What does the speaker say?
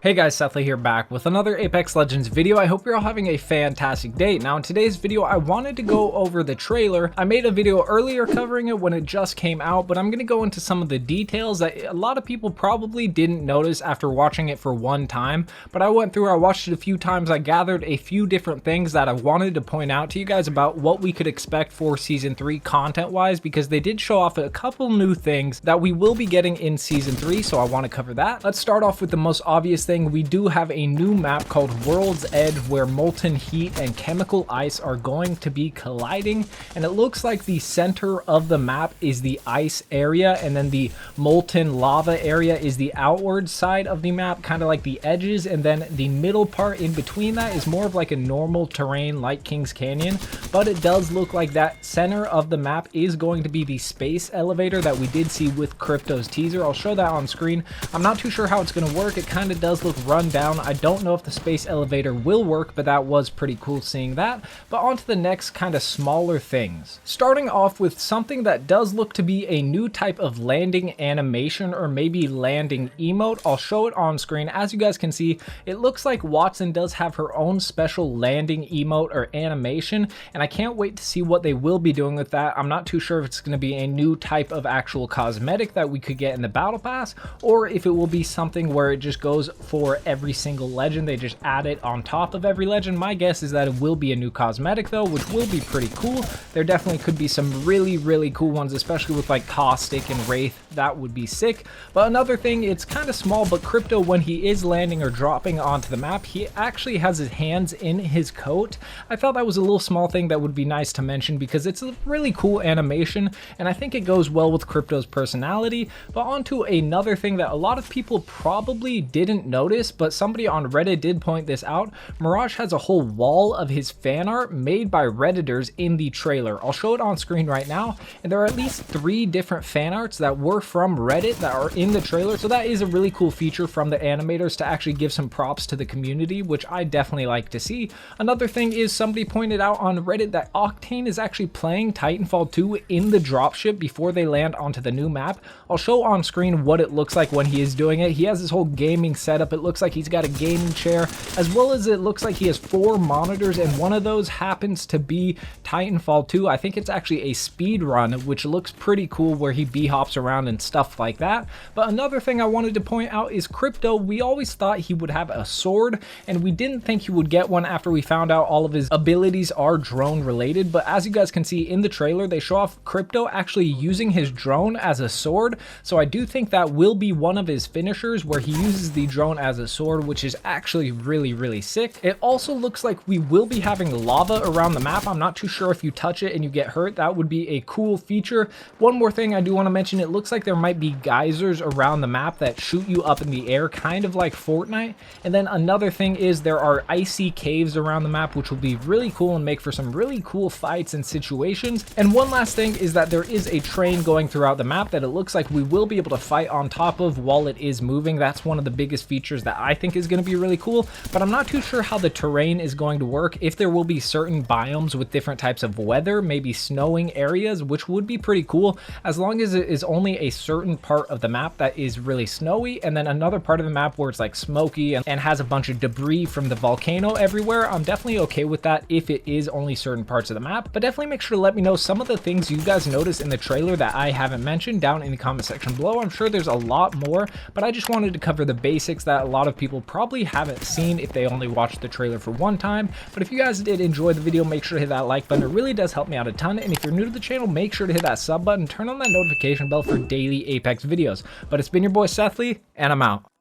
Hey guys, Sethly here, back with another Apex Legends video. I hope you're all having a fantastic day. Now in today's video, I wanted to go over the trailer. I made a video earlier covering it when it just came out, but I'm going to go into some of the details that a lot of people probably didn't notice after watching it for one time. But I watched it a few times, I gathered a few different things that I wanted to point out to you guys about what we could expect for Season 3 content-wise, because they did show off a couple new things that we will be getting in Season 3, so I want to cover that. Let's start off with the most obvious thing. We do have a new map called World's Edge where molten heat and chemical ice are going to be colliding, and it looks like the center of the map is the ice area and then the molten lava area is the outward side of the map, kind of like the edges, and then the middle part in between that is more of like a normal terrain like Kings Canyon. But it does look like that center of the map is going to be the space elevator that we did see with Crypto's teaser. I'll show that on screen. I'm not too sure how it's going to work. It kind of does look run down. I don't know if the space elevator will work, but that was pretty cool seeing that. But on to the next kind of smaller things. Starting off with something that does look to be a new type of landing animation, or maybe landing emote. I'll show it on screen. As you guys can see, it looks like Watson does have her own special landing emote or animation, and I can't wait to see what they will be doing with that. I'm not too sure if it's going to be a new type of actual cosmetic that we could get in the battle pass, or if it will be something where it just goes for every single legend. They just add it on top of every legend. My guess is that it will be a new cosmetic though, which will be pretty cool. There definitely could be some really cool ones, especially with like Caustic and Wraith. That would be sick. But another thing, it's kind of small, but Crypto, when he is landing or dropping onto the map, he actually has his hands in his coat. I thought that was a little small thing that would be nice to mention because it's a really cool animation, and I think it goes well with Crypto's personality. But on to another thing that a lot of people probably didn't notice, but somebody on Reddit did point this out. Mirage has a whole wall of his fan art made by Redditors in the trailer. I'll show it on screen right now, and there are at least 3 different fan arts that were from Reddit that are in the trailer, so that is a really cool feature from the animators to actually give some props to the community, which I definitely like to see. Another thing is somebody pointed out on Reddit that Octane is actually playing Titanfall 2 in the dropship before they land onto the new map. I'll show on screen what it looks like when he is doing it. He has his whole gaming setup. It looks like he's got a gaming chair, as well as it looks like he has 4 monitors, and one of those happens to be Titanfall 2. I think it's actually a speed run, which looks pretty cool, where he b-hops around and stuff like that. But another thing I wanted to point out is Crypto. We always thought he would have a sword, and we didn't think he would get one after we found out all of his abilities are drone related. But as you guys can see in the trailer, they show off Crypto actually using his drone as a sword, so I do think that will be one of his finishers, where he uses the drone as a sword, which is actually really sick. It also looks like we will be having lava around the map. I'm not too sure if you touch it and you get hurt. That would be a cool feature. One more thing I do want to mention, it looks like there might be geysers around the map that shoot you up in the air, kind of like Fortnite. And then another thing is there are icy caves around the map, which will be really cool and make for some really cool fights and situations. And one last thing is that there is a train going throughout the map that it looks like we will be able to fight on top of while it is moving. That's one of the biggest features that I think is going to be really cool, but I'm not too sure how the terrain is going to work. If there will be certain biomes with different types of weather, maybe snowing areas, which would be pretty cool, as long as it is only a certain part of the map that is really snowy, and then another part of the map where it's like smoky and has a bunch of debris from the volcano everywhere. I'm definitely okay with that if it is only certain parts of the map. But definitely make sure to let me know some of the things you guys noticed in the trailer that I haven't mentioned down in the comment section below. I'm sure there's a lot more, but I just wanted to cover the basics that a lot of people probably haven't seen if they only watched the trailer for one time. But if you guys did enjoy the video, make sure to hit that like button. It really does help me out a ton. And if you're new to the channel, make sure to hit that sub button, turn on that notification bell for daily Apex videos. But it's been your boy Sethly, and I'm out.